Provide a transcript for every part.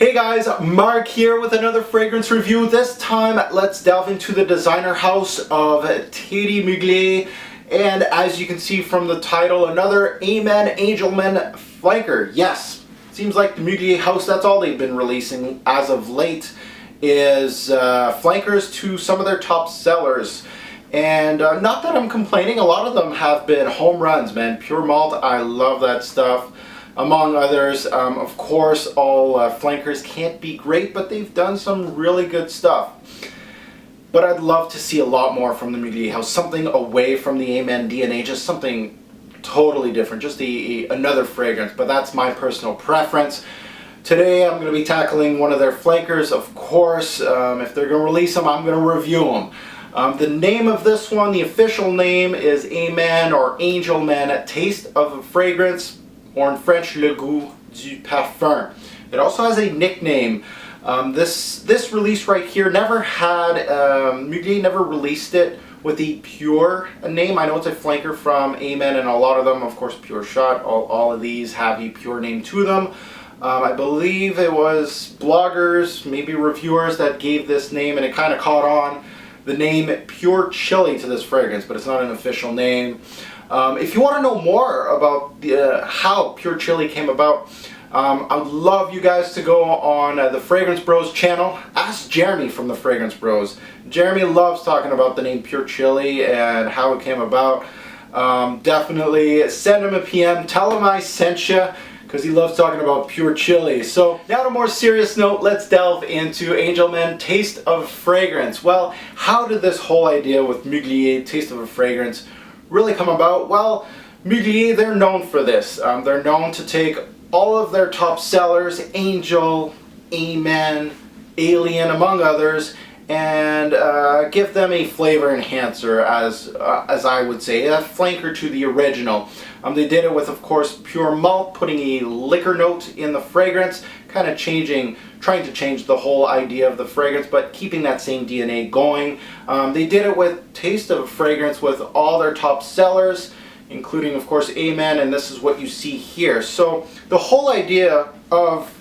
Hey guys, Mark here with another fragrance review. This time, let's delve into the designer house of Thierry Mugler. And as you can see from the title, another Amen Angelman flanker. Yes, seems like the Mugler house, that's all they've been releasing as of late, is flankers to some of their top sellers. And not that I'm complaining, a lot of them have been home runs, man. Pure malt, I love that stuff. Among others, of course, all flankers can't be great, but they've done some really good stuff. But I'd love to see a lot more from the Mugler house, something away from the Amen DNA, just something totally different, just another fragrance, but that's my personal preference. Today I'm going to be tackling one of their flankers, of course. If they're going to release them, I'm going to review them. The name of this one, the official name is Amen or Angelman Taste of a Fragrance, or in French, Le Goût du Parfum. It also has a nickname. This release right here never had, Mugler never released it with the pure name. I know it's a flanker from Amen, and a lot of them, of course, Pure Shot. All of these have a pure name to them. I believe it was bloggers, maybe reviewers, that gave this name, and it kind of caught on. The name Pure Chili to this fragrance, but it's not an official name. If you want to know more about how Pure Chili came about, I would love you guys to go on the Fragrance Bros channel. Ask Jeremy from the Fragrance Bros. Jeremy loves talking about the name Pure Chili and how it came about. Definitely send him a PM, tell him I sent you, because he loves talking about Pure Chili. So now on a more serious note, let's delve into Angelman Taste of Fragrance. Well, how did this whole idea with Mugler Taste of a Fragrance really come about? Well, Mugler, they're known for this. They're known to take all of their top sellers, Angel, Amen, Alien, among others, and give them a flavor enhancer, as I would say, a flanker to the original. They did it with, of course, pure malt, putting a liquor note in the fragrance, kind of trying to change the whole idea of the fragrance, but keeping that same DNA going. They did it with Taste of a Fragrance with all their top sellers, including, of course, Amen, and this is what you see here. So the whole idea of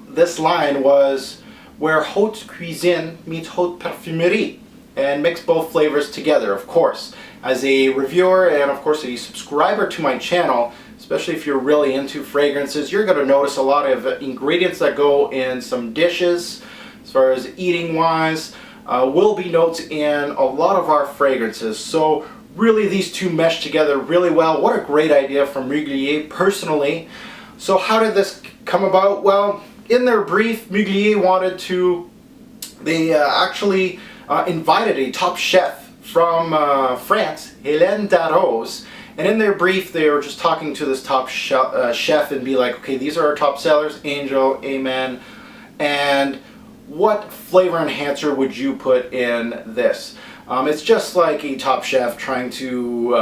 this line was where haute cuisine meets haute parfumerie, and mix both flavors together, of course. As a reviewer and, of course, a subscriber to my channel, especially if you're really into fragrances, you're going to notice a lot of ingredients that go in some dishes, as far as eating wise, will be notes in a lot of our fragrances. So really these two mesh together really well. What a great idea from Mugler personally. So how did this come about? Well, in their brief, Mugler wanted to, they actually invited a top chef from France, Hélène Darroze, and in their brief they were just talking to this top chef and be like, okay, these are our top sellers, Angel, Amen, and what flavor enhancer would you put in this? It's just like a top chef trying to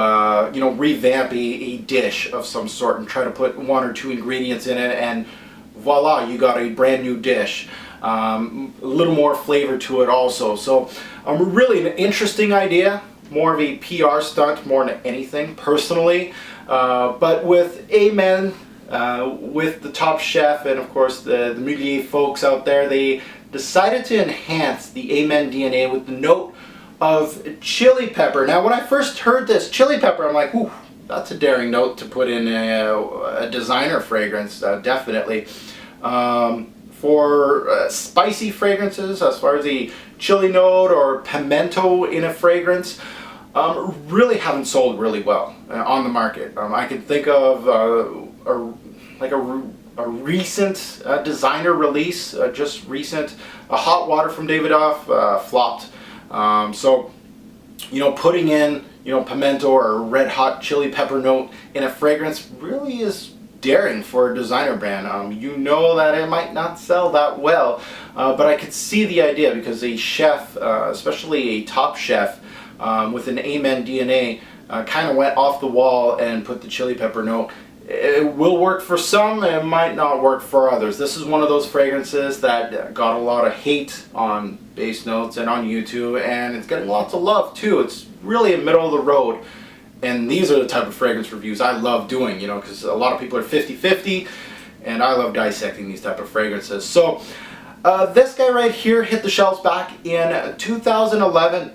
revamp a dish of some sort and try to put one or two ingredients in it, and voila, you got a brand new dish. A little more flavor to it also. So really an interesting idea, more of a PR stunt more than anything personally, but with Amen, with the top chef and of course the Mugler folks out there, they decided to enhance the Amen DNA with the note of chili pepper. Now when I first heard this chili pepper, I'm like, ooh, that's a daring note to put in a designer fragrance, definitely. For spicy fragrances, as far as the chili note or pimento in a fragrance, really haven't sold really well on the market. I can think of a recent designer release, just recent, a hot water from Davidoff, flopped. So, putting in, pimento or red hot chili pepper note in a fragrance really is daring for a designer brand. You know that it might not sell that well, but I could see the idea because a chef, especially a top chef with an Amen DNA, kind of went off the wall and put the chili pepper note. It will work for some, it might not work for others. This is one of those fragrances that got a lot of hate on base notes and on YouTube, and it's getting lots of love too. It's really a middle of the road. And these are the type of fragrance reviews I love doing, because a lot of people are 50-50, and I love dissecting these type of fragrances. So this guy right here hit the shelves back in 2011.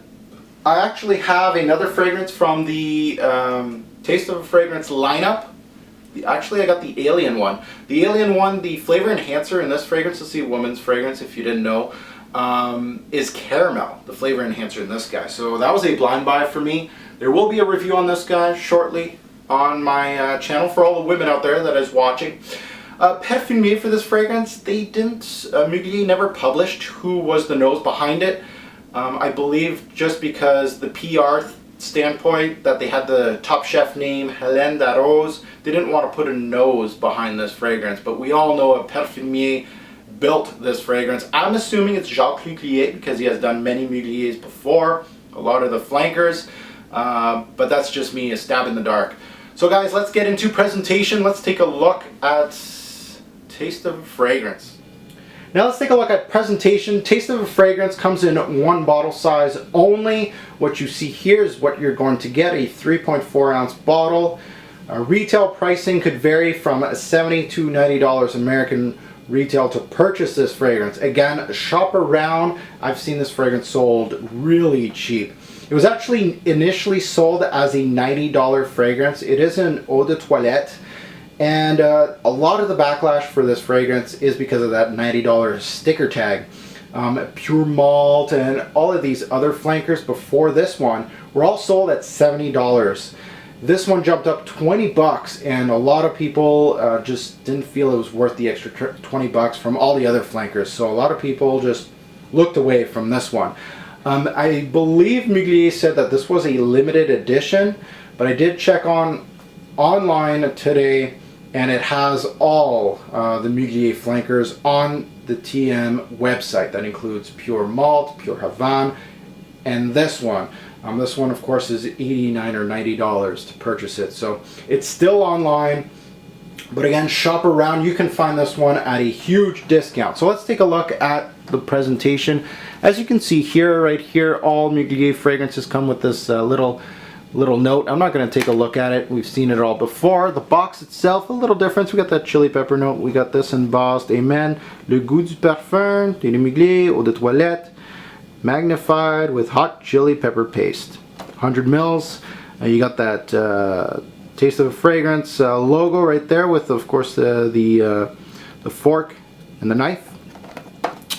I actually have another fragrance from the Taste of a Fragrance lineup. Actually, I got the Alien one. The Alien one, the flavor enhancer in this fragrance, this is a woman's fragrance if you didn't know, is caramel, the flavor enhancer in this guy. So that was a blind buy for me. There will be a review on this guy shortly on my channel for all the women out there that is watching. Parfumier for this fragrance, they didn't, Mugler never published who was the nose behind it. I believe just because the PR standpoint that they had the Top Chef name Hélène Darroze, they didn't want to put a nose behind this fragrance, but we all know a Parfumier built this fragrance. I'm assuming it's Jacques Mugler because he has done many Muglers before, a lot of the flankers, but that's just me, a stab in the dark. So guys, let's get into presentation. Let's take a look at Taste of a Fragrance. Now let's take a look at presentation. Taste of a Fragrance comes in one bottle size only. What you see here is what you're going to get, a 3.4 ounce bottle. Retail pricing could vary from $70 to $90 American retail to purchase this fragrance. Again, shop around. I've seen this fragrance sold really cheap. It was actually initially sold as a $90 fragrance. It is an eau de toilette. And a lot of the backlash for this fragrance is because of that $90 sticker tag. Pure Malt and all of these other flankers before this one were all sold at $70. This one jumped up 20 bucks, and a lot of people just didn't feel it was worth the extra 20 bucks from all the other flankers. So a lot of people just looked away from this one. I believe Mugler said that this was a limited edition, but I did check online today, and it has all the Mugler flankers on the TM website. That includes Pure Malt, Pure Havane, and this one. This one, of course, is $89 or $90 to purchase it. So it's still online, but again, shop around. You can find this one at a huge discount. So let's take a look at the presentation. As you can see here, right here, all Mugler fragrances come with this little note. I'm not going to take a look at it. We've seen it all before. The box itself, a little difference. We got that chili pepper note. We got this embossed. Amen. Le goût du parfum, Thierry Mugler, eau de toilette, magnified with hot chili pepper paste. 100 mils. You got that Taste of a Fragrance logo right there with, of course, the fork and the knife.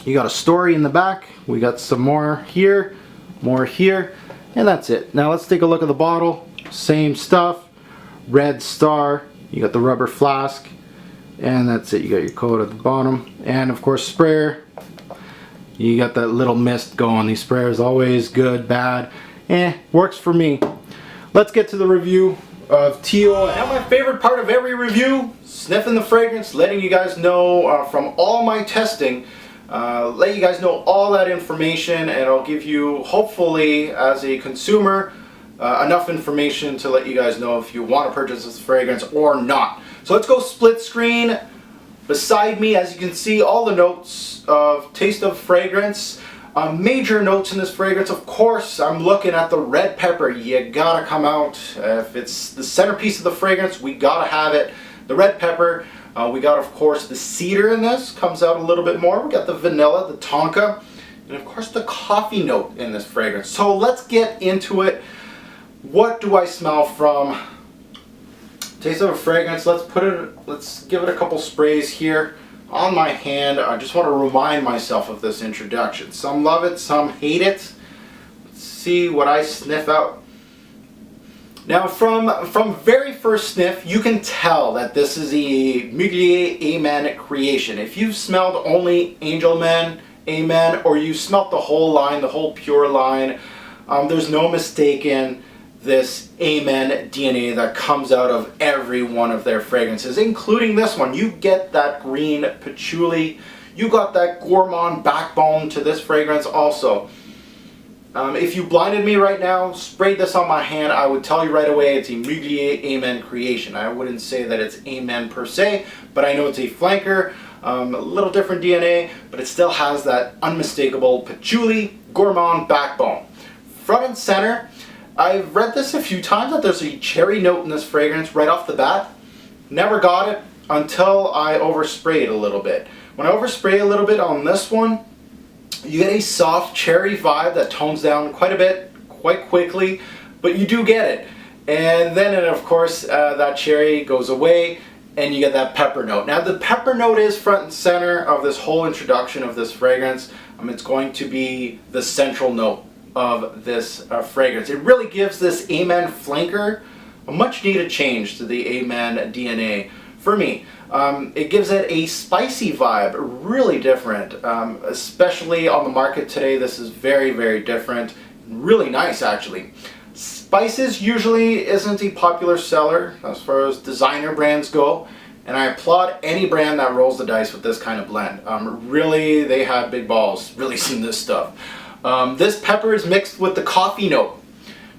You got a story in the back. We got some more here, and that's it. Now let's take a look at the bottle. Same stuff. Red star. You got the rubber flask, and that's it. You got your code at the bottom, and of course sprayer. You got that little mist going. These sprayers always good, bad. Works for me. Let's get to the review of Teal. Now my favorite part of every review, sniffing the fragrance, letting you guys know from all my testing, let you guys know all that information, and I'll give you, hopefully, as a consumer, enough information to let you guys know if you want to purchase this fragrance or not. So let's go split screen. Beside me, as you can see, all the notes of Taste of Fragrance. Major notes in this fragrance, of course, I'm looking at the red pepper. You gotta come out. If it's the centerpiece of the fragrance, we gotta have it. The red pepper. We got, of course, the cedar in this. Comes out a little bit more. We got the vanilla, the tonka, and of course the coffee note in this fragrance. So let's get into it. What do I smell from Taste of a Fragrance? Let's give it a couple sprays here on my hand. I just want to remind myself of this introduction. Some love it, some hate it. Let's see what I sniff out. Now from very first sniff, you can tell that this is a Mugler Amen creation. If you've smelled only Angel Men, Amen, or you smelled the whole line, the whole Pure line, there's no mistaking this Amen DNA that comes out of every one of their fragrances, including this one. You get that green patchouli. You got that gourmand backbone to this fragrance also. If you blinded me right now, sprayed this on my hand, I would tell you right away it's a Mugler Amen creation. I wouldn't say that it's Amen per se, but I know it's a flanker, a little different DNA, but it still has that unmistakable patchouli gourmand backbone. Front and center, I've read this a few times that there's a cherry note in this fragrance right off the bat. Never got it. until I overspray it a little bit. When I overspray a little bit on this one, you get a soft cherry vibe that tones down quite a bit, quite quickly, but you do get it. And then, of course, that cherry goes away, and you get that pepper note. Now, the pepper note is front and center of this whole introduction of this fragrance. It's going to be the central note of this fragrance. It really gives this Amen flanker a much needed change to the Amen DNA for me. It gives it a spicy vibe, really different, especially on the market today. This is very, very different, really nice actually. Spices usually isn't a popular seller as far as designer brands go, and I applaud any brand that rolls the dice with this kind of blend. Really, they have big balls releasing this stuff. This pepper is mixed with the coffee note.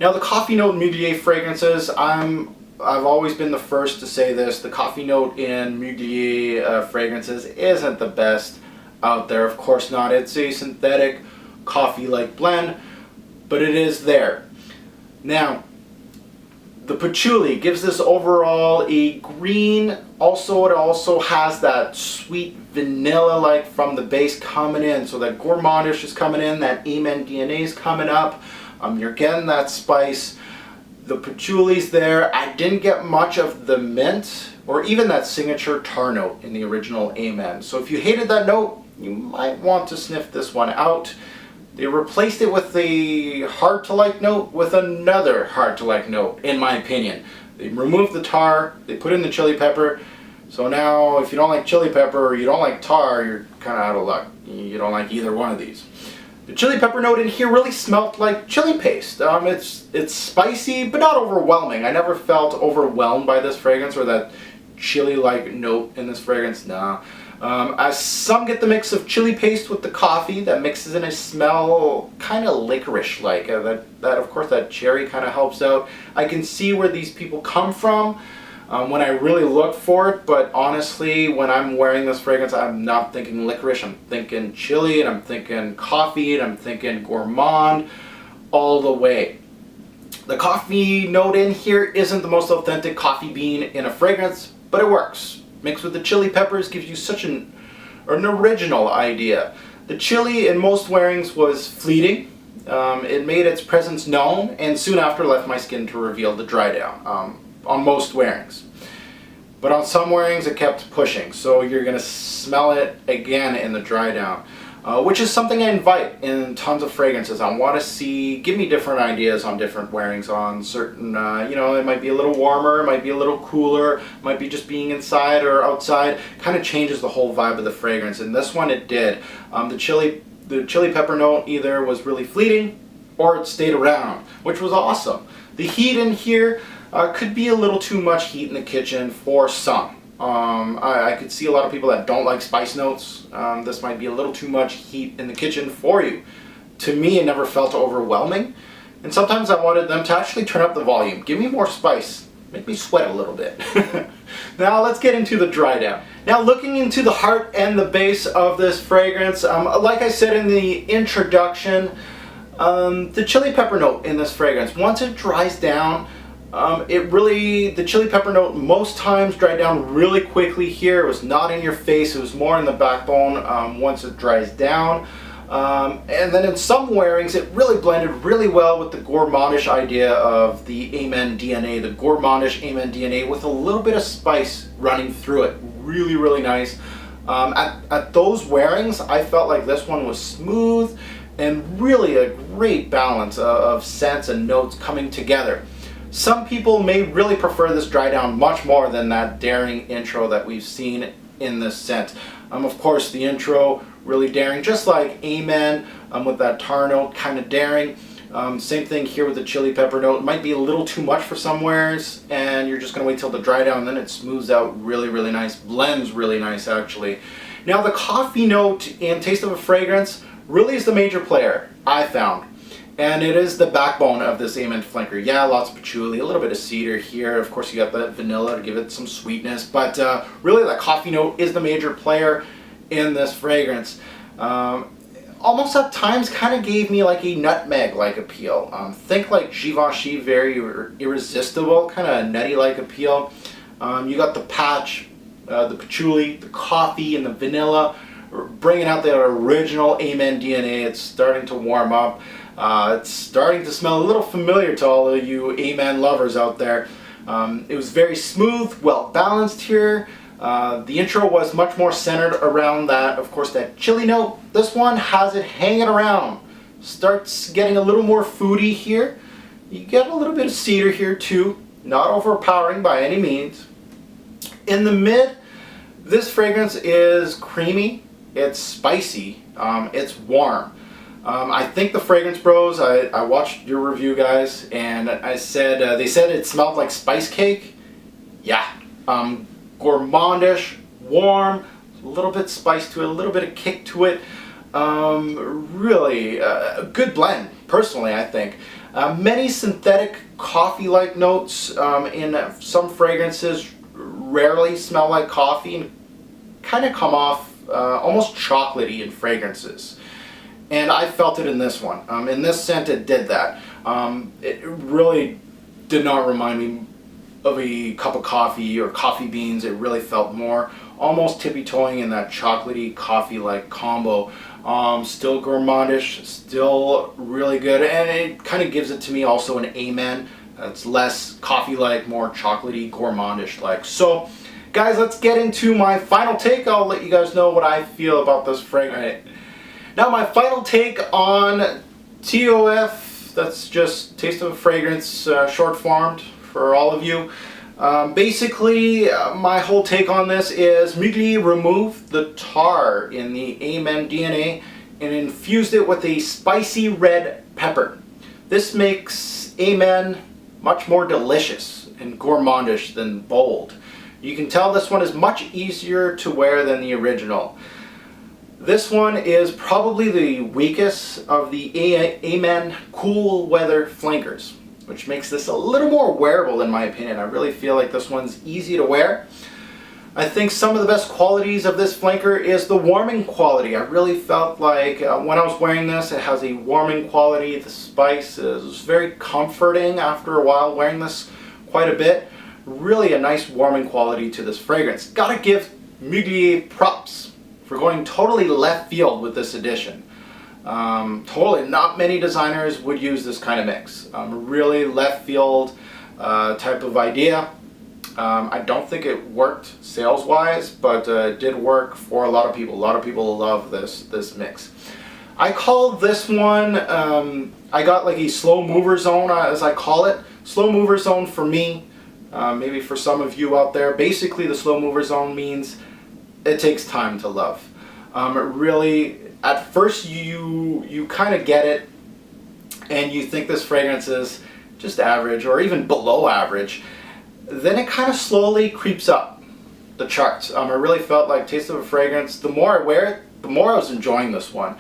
Now, the coffee note in Mugler fragrances, I've always been the first to say this, the coffee note in Mugler fragrances isn't the best out there. Of course not. It's a synthetic coffee-like blend, but it is there. Now, the patchouli gives this overall a green. Also, it also has that sweet vanilla-like from the base coming in. So that gourmandish is coming in, that Amen DNA is coming up. You're getting that spice. The patchouli's there. I didn't get much of the mint or even that signature tar note in the original Amen. So if you hated that note, you might want to sniff this one out. They replaced it with the hard-to-like note with another hard-to-like note, in my opinion. They removed the tar, they put in the chili pepper, so now if you don't like chili pepper or you don't like tar, you're kind of out of luck. You don't like either one of these. The chili pepper note in here really smelled like chili paste. It's spicy, but not overwhelming. I never felt overwhelmed by this fragrance or that chili-like note in this fragrance, nah. As some get the mix of chili paste with the coffee that mixes in a smell kind of licorice-like. That of course that cherry kind of helps out. I can see where these people come from when I really look for it, but honestly when I'm wearing this fragrance I'm not thinking licorice, I'm thinking chili and I'm thinking coffee and I'm thinking gourmand all the way. The coffee note in here isn't the most authentic coffee bean in a fragrance, but it works. Mixed with the chili peppers gives you such an original idea. The chili in most wearings was fleeting. It made its presence known and soon after left my skin to reveal the dry down on most wearings. But on some wearings it kept pushing, so you're going to smell it again in the dry down. Which is something I invite in tons of fragrances. I want to see, give me different ideas on different wearings on certain, it might be a little warmer, it might be a little cooler, it might be just being inside or outside. Kind of changes the whole vibe of the fragrance, and this one it did. The chili pepper note either was really fleeting or it stayed around, which was awesome. The heat in here could be a little too much heat in the kitchen for some. I could see a lot of people that don't like spice notes. This might be a little too much heat in the kitchen for you. To me, it never felt overwhelming. And sometimes I wanted them to actually turn up the volume. Give me more spice. Make me sweat a little bit. Now let's get into the dry down. Now looking into the heart and the base of this fragrance, like I said in the introduction, the chili pepper note in this fragrance, once it dries down, the chili pepper note most times dried down really quickly here. It was not in your face, it was more in the backbone once it dries down. And then in some wearings it really blended really well with the gourmandish idea of the Amen DNA, the gourmandish Amen DNA with a little bit of spice running through it. Really, really nice. At those wearings I felt like this one was smooth and really a great balance of scents and notes coming together. Some people may really prefer this dry down much more than that daring intro that we've seen in this scent. Of course, the intro really daring, just like Amen with that tar note, kind of daring. Same thing here with the chili pepper note. It might be a little too much for some wears, and you're just going to wait till the dry down, and then it smooths out really, really nice. Blends really nice, actually. Now, the coffee note and taste of a fragrance really is the major player, I found. And it is the backbone of this Amen flanker. Yeah, lots of patchouli, a little bit of cedar here. Of course, you got that vanilla to give it some sweetness. But really, that coffee note is the major player in this fragrance. Almost at times kind of gave me like a nutmeg-like appeal. Think like Givenchy, very irresistible, kind of nutty-like appeal. You got the patch the patchouli, the coffee, and the vanilla, bringing out that original Amen DNA. It's starting to warm up. It's starting to smell a little familiar to all of you Amen lovers out there. It was very smooth, well balanced here. The intro was much more centered around that, of course, that chili note. This one has it hanging around. Starts getting a little more foodie here. You get a little bit of cedar here too. Not overpowering by any means. In the mid, this fragrance is creamy. It's spicy. It's warm. I think the Fragrance Bros, I watched your review, guys, and I said, they said it smelled like spice cake. Yeah. Gourmandish, warm, a little bit spice to it, a little bit of kick to it. Really a good blend, personally, I think. Many synthetic coffee-like notes in some fragrances rarely smell like coffee and kind of come off almost chocolatey in fragrances. And I felt it in this one. In this scent, it did that. It really did not remind me of a cup of coffee or coffee beans. It really felt more almost tippy-toeing in that chocolatey coffee-like combo. Still gourmandish, still really good, and it kind of gives it to me also an Amen. It's less coffee-like, more chocolatey, gourmandish-like. So, guys, let's get into my final take. I'll let you guys know what I feel about this fragrance. Now, my final take on TOF, that's just Taste of a Fragrance, short-formed for all of you. Basically, my whole take on this is Mugler removed the tar in the Amen DNA and infused it with a spicy red pepper. This makes Amen much more delicious and gourmandish than bold. You can tell this one is much easier to wear than the original. This one is probably the weakest of the Amen cool weather flankers, which makes this a little more wearable in my opinion. I really feel like this one's easy to wear. I think some of the best qualities of this flanker is the warming quality. I really felt like when I was wearing this, it has a warming quality. The spice is very comforting after a while wearing this quite a bit. Really a nice warming quality to this fragrance. Gotta give Mugler props for going totally left field with this edition. Totally, not many designers would use this kind of mix. Really left field type of idea. I don't think it worked sales wise, but it did work for a lot of people. A lot of people love this mix. I call this one, I got like a slow mover zone, as I call it. Slow mover zone for me, maybe for some of you out there. Basically, the slow mover zone means it takes time to love. Really, at first you kind of get it and you think this fragrance is just average or even below average. Then it kind of slowly creeps up the charts. I really felt like Taste of a Fragrance, the more I wear it, the more I was enjoying this one.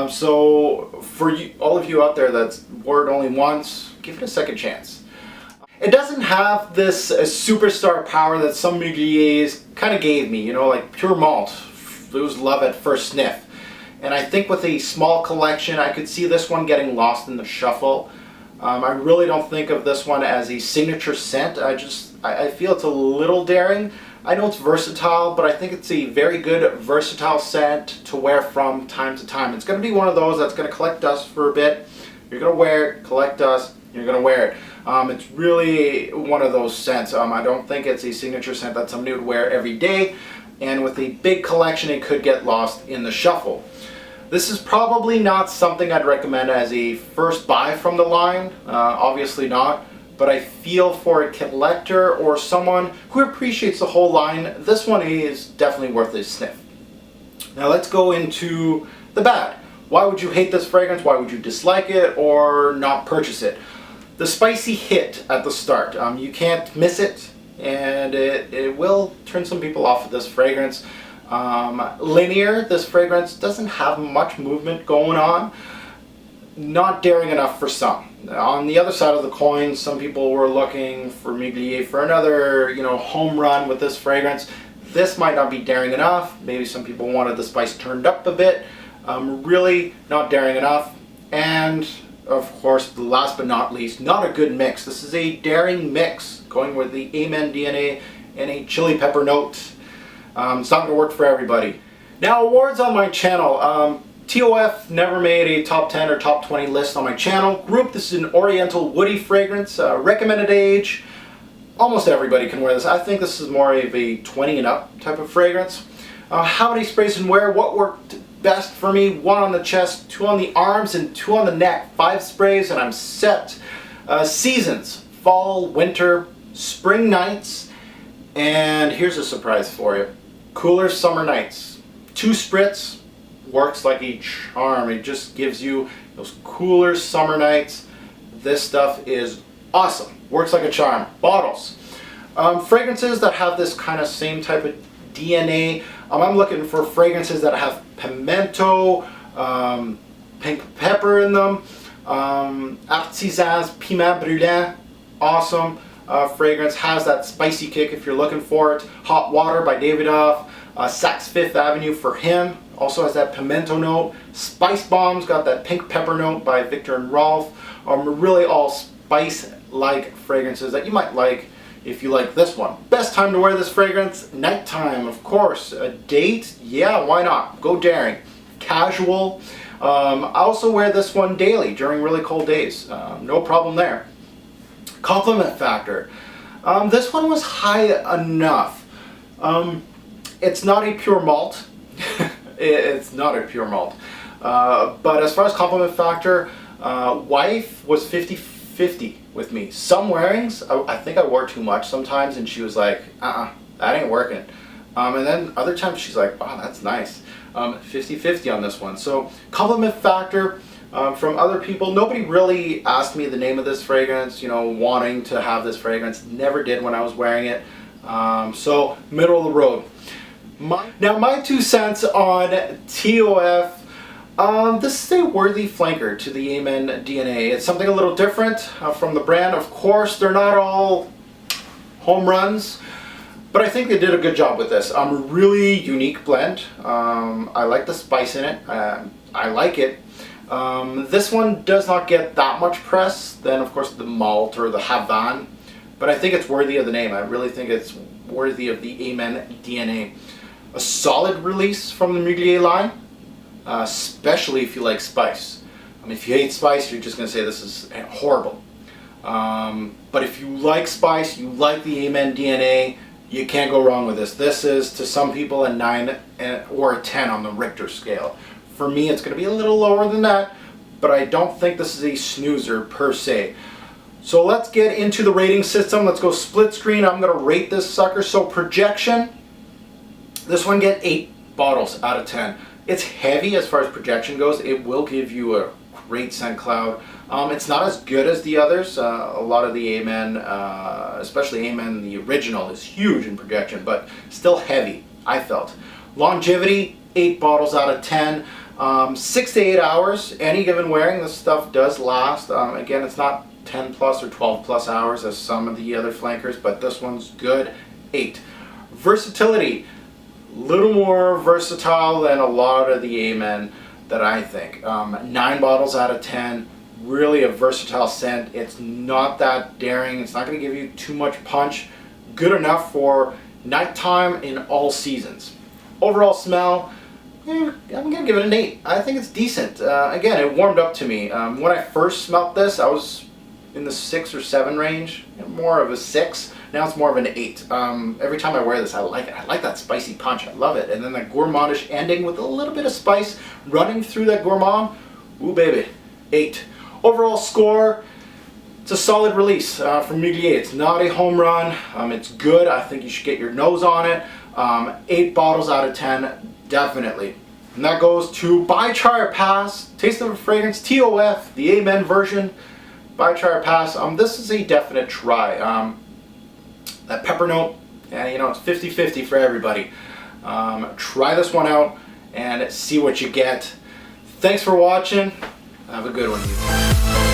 So for you, all of you out there that's wore it only once, give it a second chance. It doesn't have this superstar power that some Muglers kind of gave me, you know, like pure malt. It was love at first sniff. And I think with a small collection, I could see this one getting lost in the shuffle. I really don't think of this one as a signature scent. I feel it's a little daring. I know it's versatile, but I think it's a very good versatile scent to wear from time to time. It's going to be one of those that's going to collect dust for a bit. You're going to wear it, collect dust, you're going to wear it. It's really one of those scents. I don't think it's a signature scent that somebody would wear every day. And with a big collection, it could get lost in the shuffle. This is probably not something I'd recommend as a first buy from the line. Obviously not. But I feel for a collector or someone who appreciates the whole line, this one is definitely worth a sniff. Now let's go into the bad. Why would you hate this fragrance? Why would you dislike it or not purchase it? The spicy hit at the start. You can't miss it, and it will turn some people off of this fragrance. Linear, this fragrance doesn't have much movement going on. Not daring enough for some. On the other side of the coin, some people were looking for Mugler for another, home run with this fragrance. This might not be daring enough. Maybe some people wanted the spice turned up a bit. Really not daring enough. And of course, last but not least, not a good mix. This is a daring mix, going with the Amen DNA and a chili pepper note. It's not going to work for everybody. Now, awards on my channel. TOF never made a top 10 or top 20 list on my channel. Group, this is an Oriental Woody fragrance. Recommended age, almost everybody can wear this. I think this is more of a 20 and up type of fragrance. How many sprays and where? What worked best for me? 1 on the chest, 2 on the arms, and 2 on the neck. 5 sprays and I'm set. Seasons, fall, winter, spring nights, and here's a surprise for you. Cooler summer nights. 2 spritz. Works like a charm. It just gives you those cooler summer nights. This stuff is awesome. Works like a charm. Bottles. Fragrances that have this kind of same type of DNA. I'm looking for fragrances that have pimento, pink pepper in them. Artisan's Piment Brûlant. Awesome. Fragrance. Has that spicy kick if you're looking for it. Hot Water by Davidoff. Saks Fifth Avenue for him. Also has that pimento note. Spice Bombs got that pink pepper note by Victor and Rolf. Really all spice-like fragrances that you might like if you like this one. Best time to wear this fragrance? Nighttime, of course. A date? Yeah, why not? Go daring. Casual. I also wear this one daily during really cold days. No problem there. Compliment factor. This one was high enough. It's not a pure malt. It's not a pure malt. But as far as compliment factor, wife was 50-50 with me. Some wearings, I think I wore too much sometimes, and she was like, that ain't working. And then other times she's like, wow, that's nice. 50-50 on this one. So compliment factor from other people. Nobody really asked me the name of this fragrance, wanting to have this fragrance. Never did when I was wearing it. So middle of the road. Now my 2 cents on TOF. This is a worthy flanker to the Amen DNA. It's something a little different from the brand. Of course, they're not all home runs, but I think they did a good job with this. Really unique blend. I like the spice in it. I like it. This one does not get that much press than, of course, the malt or the Havane, but I think it's worthy of the name. I really think it's worthy of the Amen DNA. A solid release from the Mugler line, especially if you like spice. If you hate spice, you're just going to say this is horrible. But if you like spice, you like the Amen DNA, you can't go wrong with this. This is, to some people, a 9 or a 10 on the Richter scale. For me, it's going to be a little lower than that, but I don't think this is a snoozer per se. So let's get into the rating system. Let's go split screen. I'm going to rate this sucker. So projection. This one get 8 bottles out of 10. It's heavy as far as projection goes. It will give you a great scent cloud. It's not as good as the others. A lot of the Amen, especially Amen, the original, is huge in projection, but still heavy, I felt. Longevity, 8 bottles out of 10. 6 to 8 hours, any given wearing, this stuff does last. Again, it's not 10 plus or 12 plus hours as some of the other flankers, but this one's good. 8. Versatility. Little more versatile than a lot of the Amen that I think. 9 bottles out of 10, really a versatile scent. It's not that daring, it's not going to give you too much punch. Good enough for nighttime in all seasons. Overall smell, I'm going to give it an 8. I think it's decent. Again, it warmed up to me. When I first smelled this, I was in the 6 or 7 range, more of a 6. Now it's more of an 8. Every time I wear this, I like it. I like that spicy punch. I love it. And then that gourmandish ending with a little bit of spice running through that gourmand. Ooh, baby. 8. Overall score, it's a solid release from Mugler. It's not a home run. It's good. I think you should get your nose on it. 8 bottles out of 10, definitely. And that goes to By Char Pass, Taste of a Fragrance, TOF, the Amen version. By Char Pass. This is a definite try. That pepper note, yeah, it's 50-50 for everybody. Try this one out and see what you get. Thanks for watching. Have a good one.